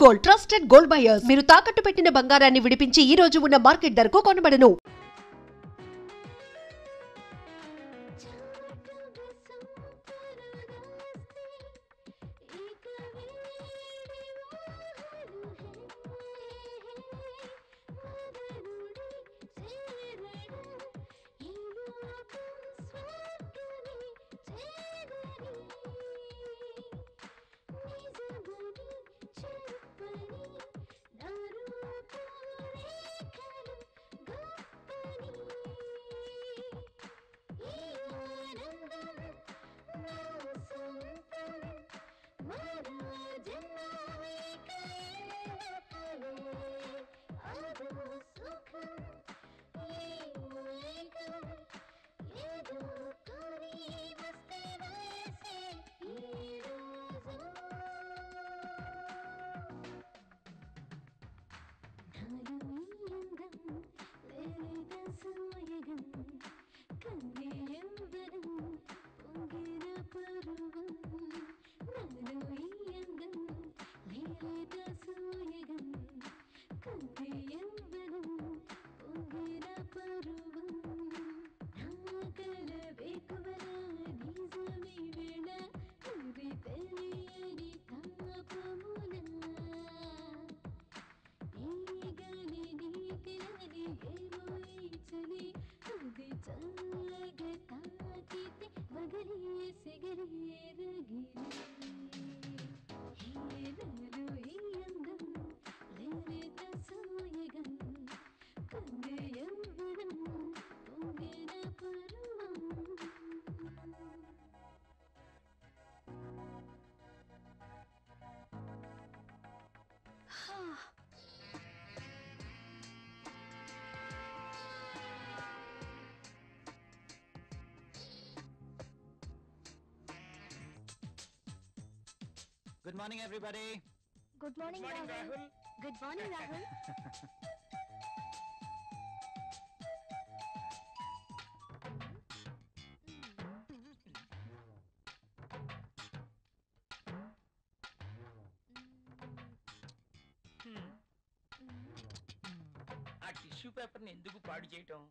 Gold trusted gold buyers మీరు తాకట్టు పెట్టిన బంగారాన్ని విడిపించి ఈ రోజు ఉన్న మార్కెట్ ధరకు కొనబడను. Good morning, everybody. Good morning, Rahul. Good morning, Rahul. ఆ టిష్యూ పేపర్ ని ఎందుకు పాడు చేయటం?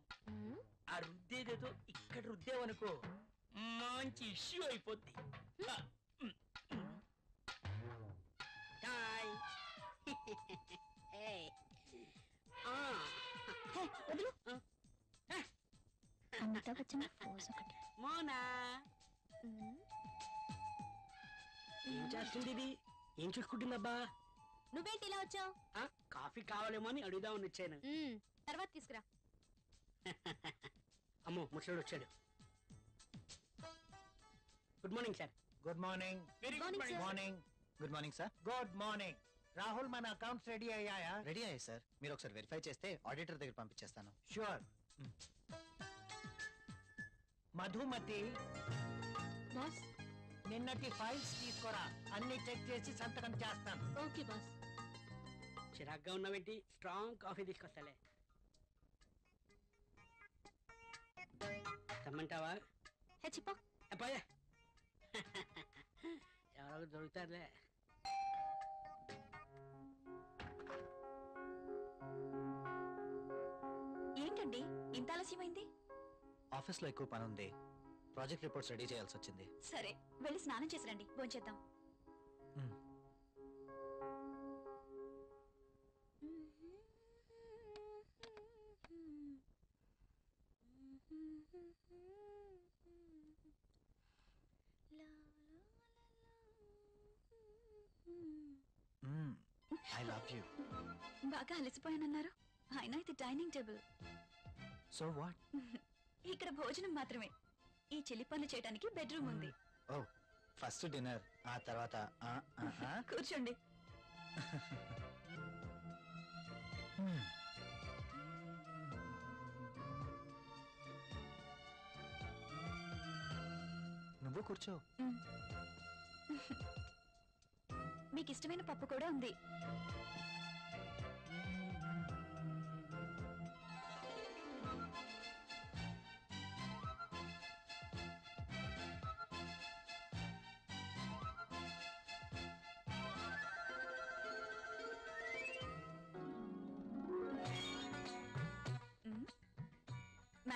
ఆ రుద్దేదేదో ఇక్కడ రుద్దేవనుకో మంచి ఇష్యూ అయిపోద్ది. అమితాబ్ బచ్చన్ పోజ్ ఒకటి. మోనా ఏం చేస్తుంది ఇది? ఏం చూసుకుంటుందబ్బా? నువ్వేంటి ఇలా వచ్చావు? కాఫీ కావాలేమో అని అడుగుదామని వచ్చాను. తర్వాత తీసుకురా. అమ్మో ముసలోడు వచ్చాడు. Good morning sir. Good morning. Very good morning. Morning. Good morning sir. Good morning. Rahul, మన అకౌంట్స్ రెడీ అయ్యాయా? రెడీ అయ్యాయి సార్. మీరు ఒకసారి వెరిఫై చేస్తే ఆడిటర్ దగ్గర పంపించేస్తాను. షూర్. మధుమతి, బాస్. నిన్నటి ఫైల్స్ తీసుకురా, అన్ని చెక్ చేసి సంతకం చేస్తాను. Okay boss. చిరాగ్గా ఉన్నావేంటి? Strong coffee తీసుకొస్తాలే. తమ్మంటావా? చెప్పా. అబ్బాయే ఎవరో దొరుకుతారులే. ఏంటండి ఇంత ఆలస్యమైంది? ఆఫీస్లో ఎక్కువ పని ఉంది. ప్రాజెక్ట్ రిపోర్ట్స్ రెడీ చేయాల్సి వచ్చింది. సరే వెళ్ళి స్నానం చేసి రండి, భోంచేద్దాం. I love you. బాగా అలసిపోయానన్నారు. అయినా ఇది డైనింగ్ టేబుల్. So what? ఇక్కడ భోజనం మాత్రమే. ఈ చిలి పనులు చేయడానికి బెడ్రూమ్ ఉంది. ఓ, ఫస్ట్ డిన్నర్, ఆ తర్వాత కూర్చోండి. నువ్వు కూర్చో. మీకు ఇష్టమైన పప్పు కూడా ఉంది.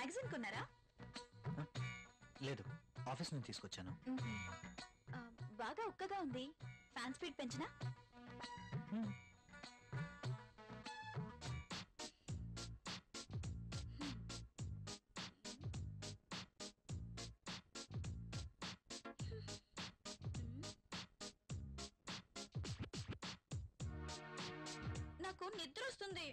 మ్యాగజైన్ కొన్నారా? లేదు, ఆఫీస్ నుంచి తీసుకొచ్చాను. ఆ, బాగా ఉక్కగా ఉంది. ఫ్యాన్ స్పీడ్ పెంచినా? నాకు నిద్ర వస్తుంది.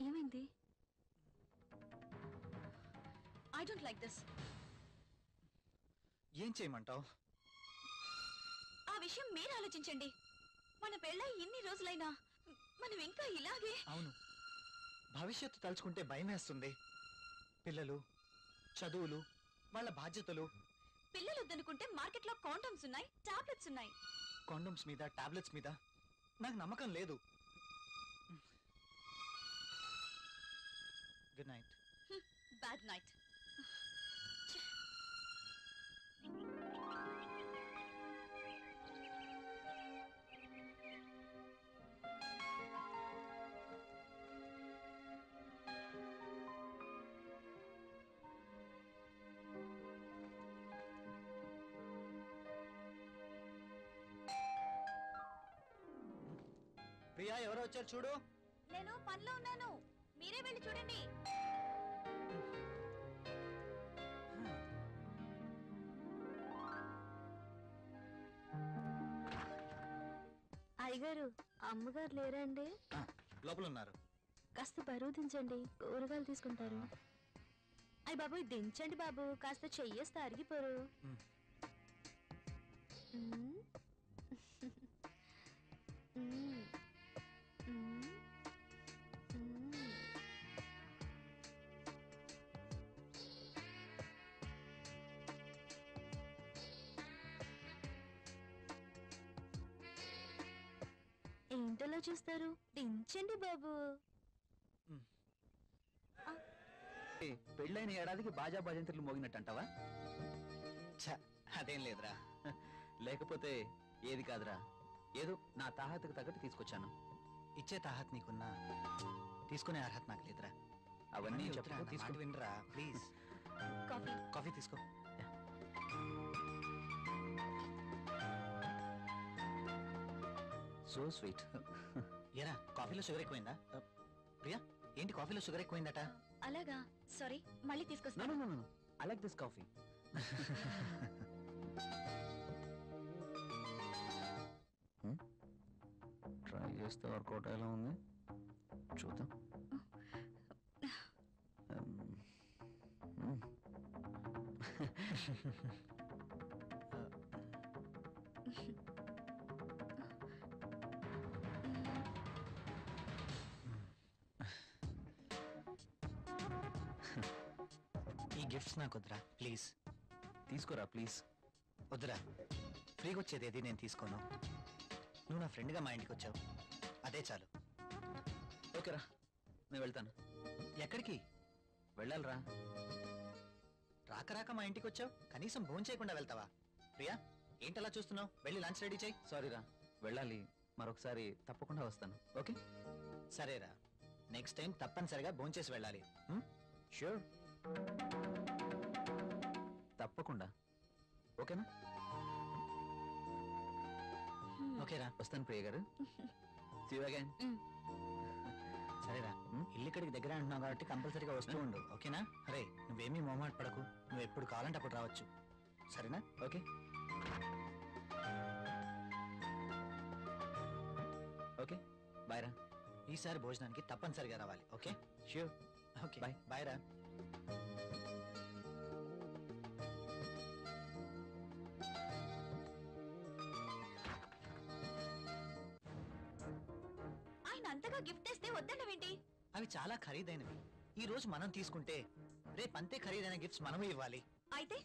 ఏమైంది? I don't like this. ఏం చేయమంటావు? ఆ విషయం మీరు ఆలోచించండి. మన పెళ్ళై ఇన్ని రోజులైనా మనం ఇంకా ఇలాగే. అవును, భవిష్యత్తు తలుచుకుంటే భయం వేస్తుంది. పిల్లలు, చదువులు, వాళ్ళ బాధ్యతలు. పిల్లలు వద్దనుకుంటే మార్కెట్లో కాండమ్స్ ఉన్నాయి, టాబ్లెట్స్ ఉన్నాయి. కాండమ్స్ మీద, టాబ్లెట్స్ మీద నాకు నమ్మకం లేదు. Good night. Bad night. Priya, ఎవరో వచ్చారు చూడు. నేను పనిలో ఉన్నాను, మీరే వెళ్ళి చూడండి. అయ్యగారు, అమ్మగారు లేరండి? లోపల ఉన్నారు. కాస్త బరువు దించండి, కూరగాయలు తీసుకుంటారు. అయ్య బాబు, దించండి బాబు, కాస్త చెయ్యేస్తే అరిగిపోరు. మ్మ్. మ్మ్. మ్మ్. మ్మ్. ఏంటలా చూస్తారు? దించండి బాబు. పెళ్ళైన ఏడాదికి బాజా భజంత్రులు మోగినట్టు అంటావా? అదేం లేదురా. లేకపోతే ఏది కాదురా, ఏదో నా తాహతకు తగ్గట్టు తీసుకొచ్చాను. ఇచ్చే తాహత్ నీకున్నా, తీసుకునే అర్హత నాకు లేదురా. అవన్నీ తీసుకు వినరా ప్లీజ్. కాఫీ. కాఫీ తీసుకో. So sweet. ఏరా, కాఫీలో షుగర్ ఎక్కువైందా? ప్రియా, ఏంటి కాఫీలో షుగర్ ఎక్కువైందట? అలాగా, సారీ, మళ్ళీ తీసుకొస్తాను. I like this coffee. Try చేస్తే వర్కౌట్ ఎలా ఉంది చూద్దాం. ఈ గిఫ్ట్స్ నాకు వద్దురా ప్లీజ్. తీసుకోరా ప్లీజ్. వద్దురా, ఫ్రీగా వచ్చేది ఏది నేను తీసుకోను. నువ్వు నా ఫ్రెండ్గా మా ఇంటికి వచ్చావు, అదే చాలు. ఓకేరా, నేను వెళ్తాను. ఎక్కడికి వెళ్ళాలిరా? రాక రాక మా ఇంటికి వచ్చావు, కనీసం భోజనం చేయకుండా వెళ్తావా? ప్రియా, ఏంటలా చూస్తున్నావు? వెళ్ళి లంచ్ రెడీ చేయి. సారీరా, వెళ్ళాలి. మరొకసారి తప్పకుండా వస్తాను. ఓకే సరేరా, నెక్స్ట్ టైం తప్పనిసరిగా భోజనం చేసి వెళ్ళాలి. ష్యూర్, తప్పకుండా. ఓకేనా? ఓకేరా, వస్తాను ప్రియ గారు. See you again. సరేరా, ఇల్లు ఇక్కడికి దగ్గర అంటున్నావు కాబట్టి కంపల్సరీగా వస్తూ ఉండు. ఓకేనా? అరే, నువ్వేమీ మొహమాట పడకు, నువ్వు ఎప్పుడు కావాలంటే అప్పుడు రావచ్చు. సరేనా? ఓకే. ఓకే బాయ్ రా. ఈసారి భోజనానికి తప్పనిసరిగా రావాలి. Okay? Sure. Okay bye. Bye రా. అంతగా గిఫ్ట్ ఇస్తే వద్దన్నవేంటి? అవి చాలా ఖరీదైనవి. ఈ రోజు మనం తీసుకుంటే రేపు అంతే ఖరీదైన గిఫ్ట్స్ మనమే ఇవ్వాలి. అయితే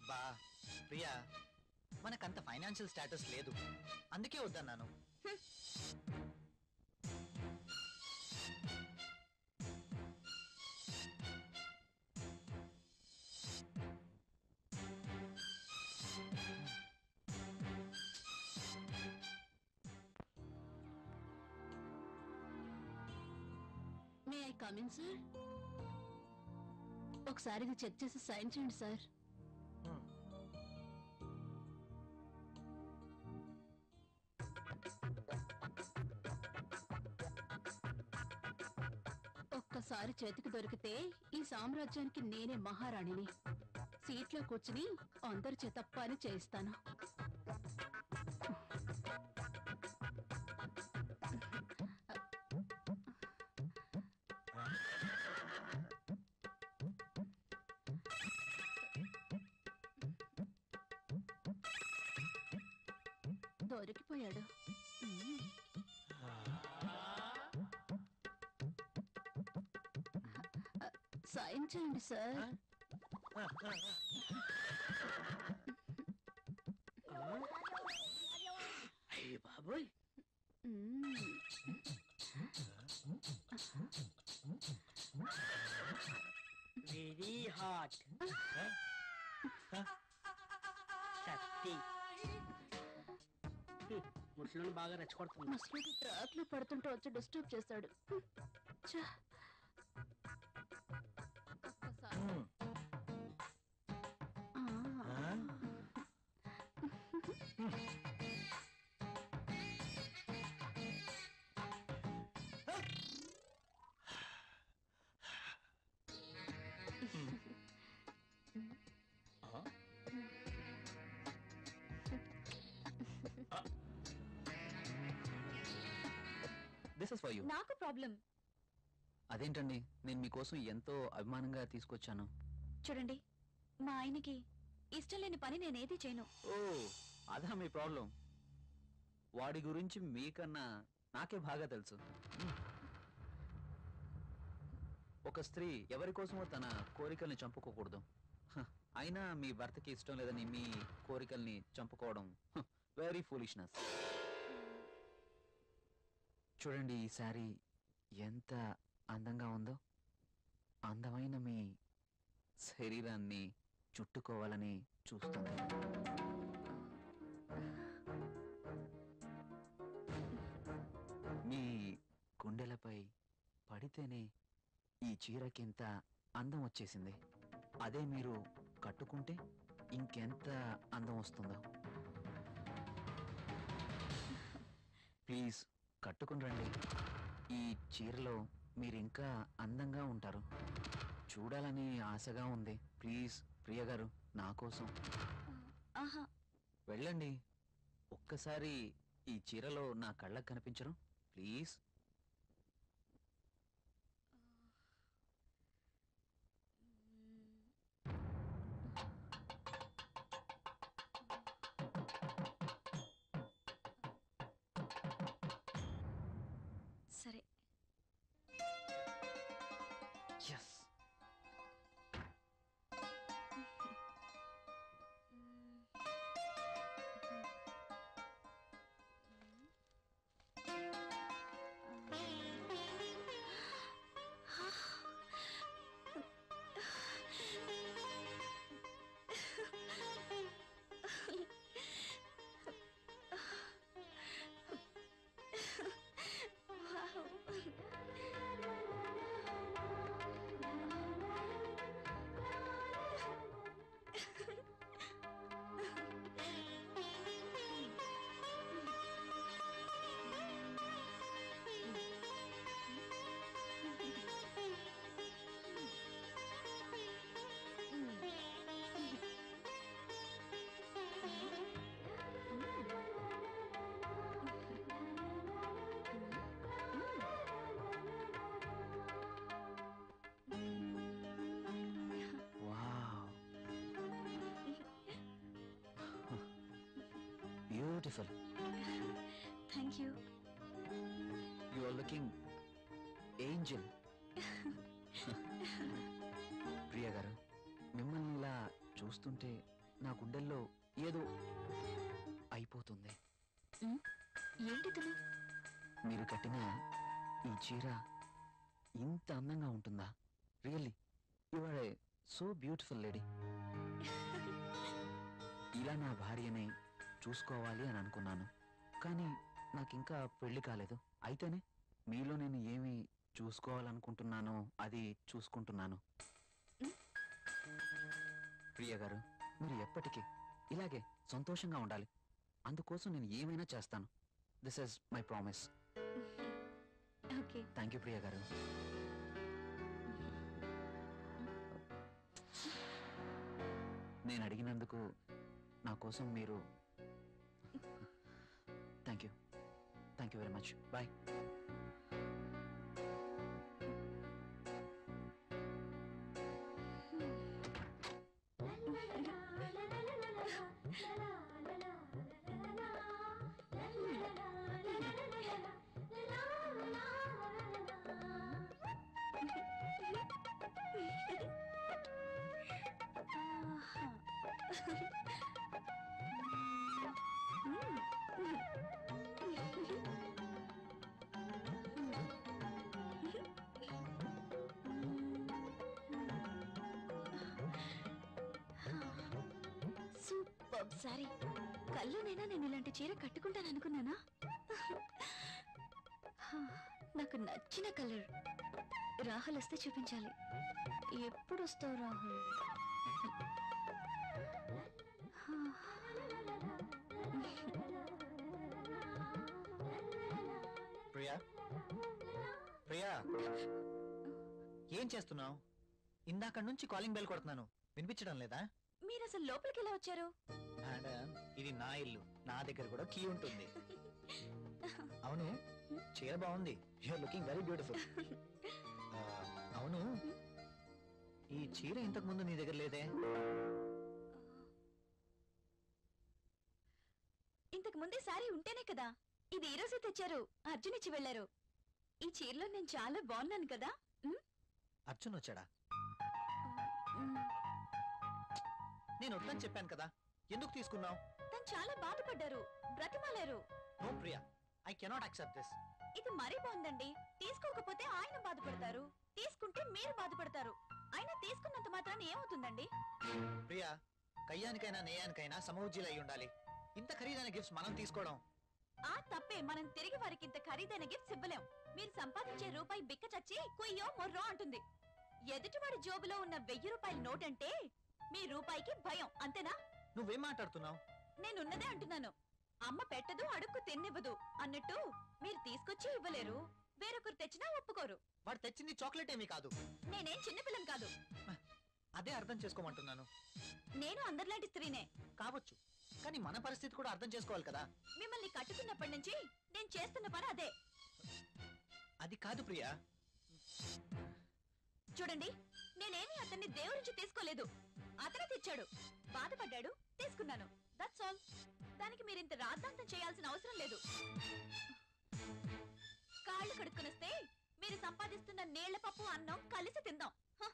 అబ్బా ప్రియా, మనకంత ఫైనాన్షియల్ స్టేటస్ లేదు, అందుకే వద్దన్నాను. May I come in sir? ఒకసారి ఇది చెక్ చేసి సైన్ చేయండి సార్. ఒక్కసారి చేతికి దొరికితే ఈ సామ్రాజ్యానికి నేనే మహారాణిని. సీట్లో కూర్చుని అందరి చేత పని చేయిస్తాను. దొరికిపోయాడు. సైన్ చేయండి సార్. అయ్య బాబోయ్, వెరీ హాట్. సత్తి ముసలిని బాగా రెచ్చగొడుతుంది. ముసలికి ట్రాక్ లో పడుతుంటే వచ్చి డిస్టర్బ్ చేశాడు. ఛ! ఒక్కసారి. ఆ. This is for you. నాకు ప్రాబ్లం. అదేంటండి, నేను మీకోసం ఎంతో అభిమానంగా తీసుకొచ్చాను. చూడండి, మా ఆయనకి ఇష్టం లేని పని నేనేది చేయను. ఓ, అదా మీ ప్రాబ్లం. వాడి గురించి మీకన్నా నాకే బాగా తెలుసు. ఒక స్త్రీ ఎవరి కోసమో తన కోరికల్ని చంపుకోకూడదు. అయినా మీ భర్తకి ఇష్టం లేదని మీ కోరికల్ని చంపుకోవడం వెరీ ఫూలిష్నెస్. చూడండి, ఈ శారీ ఎంత అందంగా ఉందో. అందమైన మీ శరీరాన్ని చుట్టుకోవాలని చూస్తుంది. మీ గుండెలపై పడితేనే ఈ చీరకింత అందం వచ్చేసింది. అదే మీరు కట్టుకుంటే ఇంకెంత అందం వస్తుందో. ప్లీజ్ కట్టుకుని రండి. ఈ చీరలో మీరు ఇంకా అందంగా ఉంటారు. చూడాలని ఆశగా ఉంది. ప్లీజ్ ప్రియ గారు, నా కోసం ఆహా, వెళ్ళండి. ఒక్కసారి ఈ చీరలో నా కళ్ళకు కనిపించరు? ప్లీజ్. సరే. Yes. Beautiful. Thank you. You are looking angel. Priya garu, మిమ్మల్ని ఇలా చూస్తుంటే నా గుండెల్లో ఏదో అయిపోతుంది. ఏంటి తను? మీరు కట్టిన ఈ చీర ఇంత అందంగా ఉంటుందా? Really you are a so beautiful lady. ఇలా నా భార్యని చూసుకోవాలి అని అనుకున్నాను, కానీ నాకు ఇంకా పెళ్లి కాలేదు. అయితేనే మీలో నేను ఏమి చూసుకోవాలనుకుంటున్నానో అది చూసుకుంటున్నాను. ప్రియ గారు, మీరు ఎప్పటికీ ఇలాగే సంతోషంగా ఉండాలి. అందుకోసం నేను ఏమైనా చేస్తాను. This is my promise. Okay. Thank you Priya గారు. నేను అడిగినందుకు నా కోసం మీరు thank you very much. Bye. Super sorry. కళ్ళునైనా నేను ఇలాంటి చీర కట్టుకుంటాను అనుకున్నానా? నాకు నచ్చిన కలర్. రాహుల్ వస్తే చూపించాలి. ఎప్పుడు వస్తావు రాహుల్? ప్రియా, ప్రియా, ఏం చేస్తున్నావు? ఇందాక నుంచి కాలింగ్ బెల్ కొడుతున్నాను, వినిపించడం లేదా? మీరు అసలు లోపలికి ఎలా వచ్చారు? మేడం, ఇది నా ఇల్లు, నా దగ్గర కూడా కీ ఉంటుంది. అవును, చీర బాగుంది. You're looking very beautiful. అవును, ఈ చీర ఇంతకు ముందు నీ దగ్గర లేదే? ఇంతకు ముందే సారీ ఉంటేనే కదా. ఇది ఈ రోజే తెచ్చారు. అర్జున్ ఇచ్చి వెళ్లారు. ఈ చీరలో నేను చాలా బాగున్నాను కదా. అర్జున్ వచ్చాడా? మ్, నేను వద్దని చెప్పాను కదా, ఎందుకు తీసుకున్నావు? తను చాలా బాధపడ్డారు, బ్రతిమాలారు. No Priya, I cannot accept this. ఇది మరీ బాగుందండి. తీసుకోకపోతే ఆయన బాధపడతారు, తీసుకుంటే మీరు బాధపడతారు. అయినా తీసుకున్నంత మాత్రాన ఏమవుతుందండి? ప్రియా, కయ్యానికైనా నేయానికైనా సమౌజ్జీలు అయి ఉండాలి. ఇంత ఖరీదైన గిఫ్ట్స్ మనం తీసుకోవడం ఆ తప్పే. మనం తిరిగి వారికి ఇంత ఖరీదైన గిఫ్ట్స్ ఇవ్వలేం. మీరు సంపాదించే రూపాయి బిక్క చచ్చి కుయ్యో మొర్రో అంటుంది. ఎదుటివాడి జోబులో ఉన్న 1000 రూపాయల నోట్ అంటే మీ రూపాయికి భయం, అంతేనా? నువ్వేం మాట్లాడుతున్నావు? నేనున్నదే అంటున్నాను. అమ్మ పెట్టదు, అడుక్కు తిన్నివ్వదు అన్నట్టు మీరు తీసుకొచ్చి ఇవ్వలేరు, వేరొకరు తెచ్చినా ఒప్పుకోరు. వాడు తెచ్చింది చాక్లెట్ ఏమీ కాదు. నేనేం చిన్నపిల్లని కాదు. అదే అర్థం చేసుకోమంటున్నాను. నేను అందరిలాంటి స్త్రీనే. కావచ్చు, కానీ మన పరిస్థితి కూడా అర్థం చేసుకోవాలి కదా. మిమ్మల్ని కట్టుకున్నప్పటి నుంచి నేను చేస్తున్న పని అదే. అది కాదు ప్రియా. చూడండి, నేనేమి అతన్ని దేవురించి తీసుకోలేదు. అతనే తెచ్చాడు, బాధపడ్డాడు, తీసుకున్నాను. That's all. దానికి మీరింత రాద్ధాంతం చేయాల్సిన అవసరం లేదు. కాళ్ళు కడుక్కునిస్తే మీరు సంపాదిస్తున్న నీళ్ల పప్పు అన్నం కలిసి తిందాం. హ.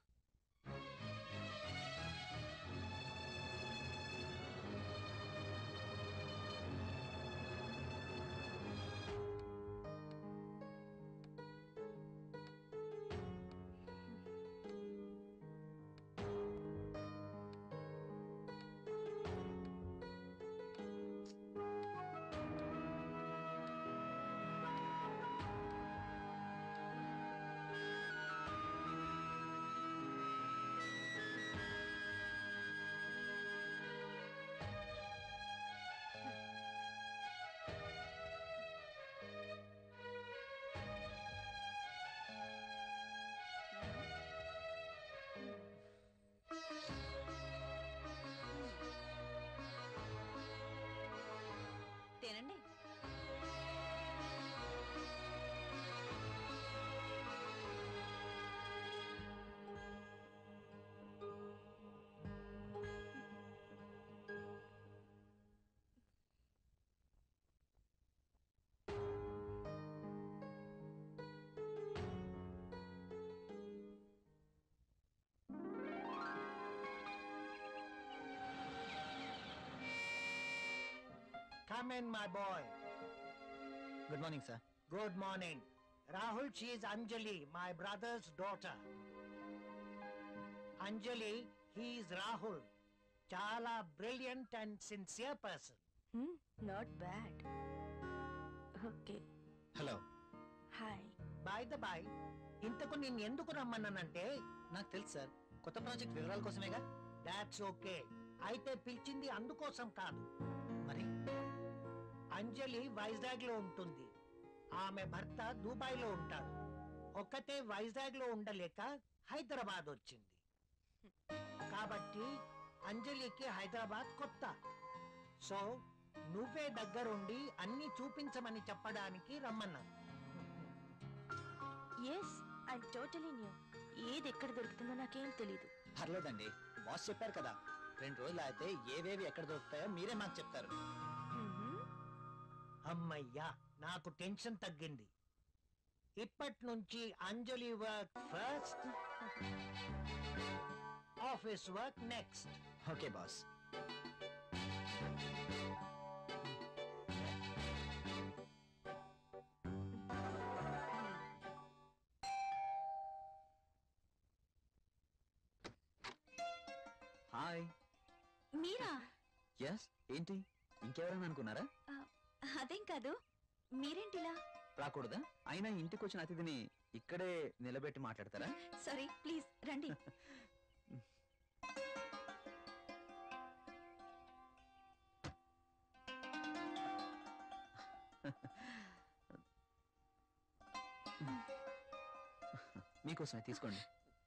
Come in, my boy. Good morning sir. Good morning. Rahul, she is Anjali, my brother's daughter. Anjali, he is Rahul. Chala brilliant and sincere person. Not bad. Okay, hello. Hi. By the by, ఇంతకు నేను ఎందుకు రమ్మన్నానంటే నాకు తెలుసు sir, కొత్త project వివరాల కోసమేగా. That's okay. అయితే పిలిచింది అందుకోసం కాదు. మరి అంజలి వైజాగ్ లో ఉంటుంది, ఆమె భర్త దుబాయ్ లో ఉంటాడు. ఒక్కతే వైజాగ్ లో ఉండలేక హైదరాబాద్ వచ్చింది. కాబట్టి అంజలికి హైదరాబాద్ కొత్త. సో నువ్వే దగ్గరుండి అన్ని చూపించమని చెప్పడానికి రమ్మన్నాను. Yes, I totally new. ఏది ఎక్కడ దొరుకుతుందో నాకేం తెలీదు. పర్లేదండి, బాస్ చెప్పారు కదా, 2 రోజులు అయితే ఏవేవి ఎక్కడ దొరుకుతాయో మీరే మాకు చెప్తారు. అమ్మయ్యా, నాకు టెన్షన్ తగ్గింది. ఇప్పటి నుంచి Anjali work first, office work next. Okay boss. Hi. Meera? Yes. ఏంటి, ఇంకెవరైనా అనుకున్నారా? అదేం కాదు, మీరేంటిలా? రాకూడదా? అయినా ఇంటికి వచ్చిన అతిథిని ఇక్కడే నిలబెట్టి మాట్లాడతారా? సారీ, ప్లీజ్ రండి. మీకోసమే, తీసుకోండి.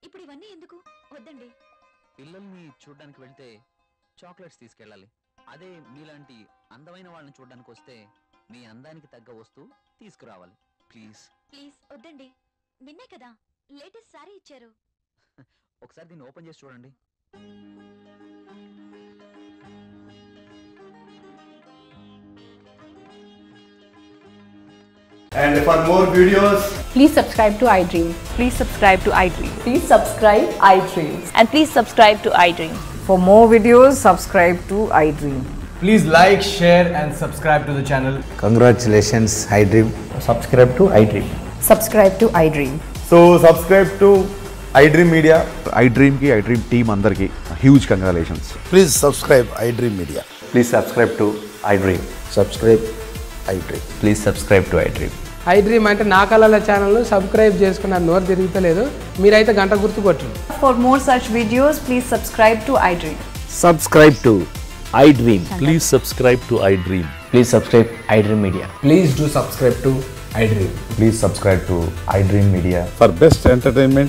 ఇప్పుడు ఇవన్నీ ఎందుకు? వద్దండి. పిల్లల్ని చూడడానికి వెళ్తే చాక్లెట్స్ తీసుకెళ్ళాలి. అదే మీలాంటి అందమైన వాళ్ళని చూడడానికి వస్తే మీ అందానికి తగ్గ వస్తువు తీసుకురావాలి. ప్లీజ్ ప్లీజ్ వద్దండి. నిన్నే కదా లేటెస్ట్ సారీ ఇచ్చారు. ఒకసారి దీన్ని ఓపెన్ చేసి చూడండి. And for more videos, please subscribe to iDream. Please subscribe to iDream. Please subscribe iDream. And please subscribe to iDream. For more videos, subscribe to iDream. please like, share and subscribe to the channel. Congratulations, iDream. Subscribe to iDream. Subscribe to iDream. So subscribe to iDream Media. iDream ki iDream team andarki huge congratulations. Please subscribe iDream Media. Please subscribe to iDream. Subscribe iDream. Please subscribe to iDream. iDream అంటే నా కళల channel subscribe చేసుకున్న నోరు తిరుగుతలేదు, మీరైతే గంట గుర్తు కొట్టండి. For more such videos, please subscribe to iDream. Subscribe to iDream. Please subscribe to iDream. Please subscribe iDream Media. Please do subscribe to iDream. Please subscribe to iDream Media. For best entertainment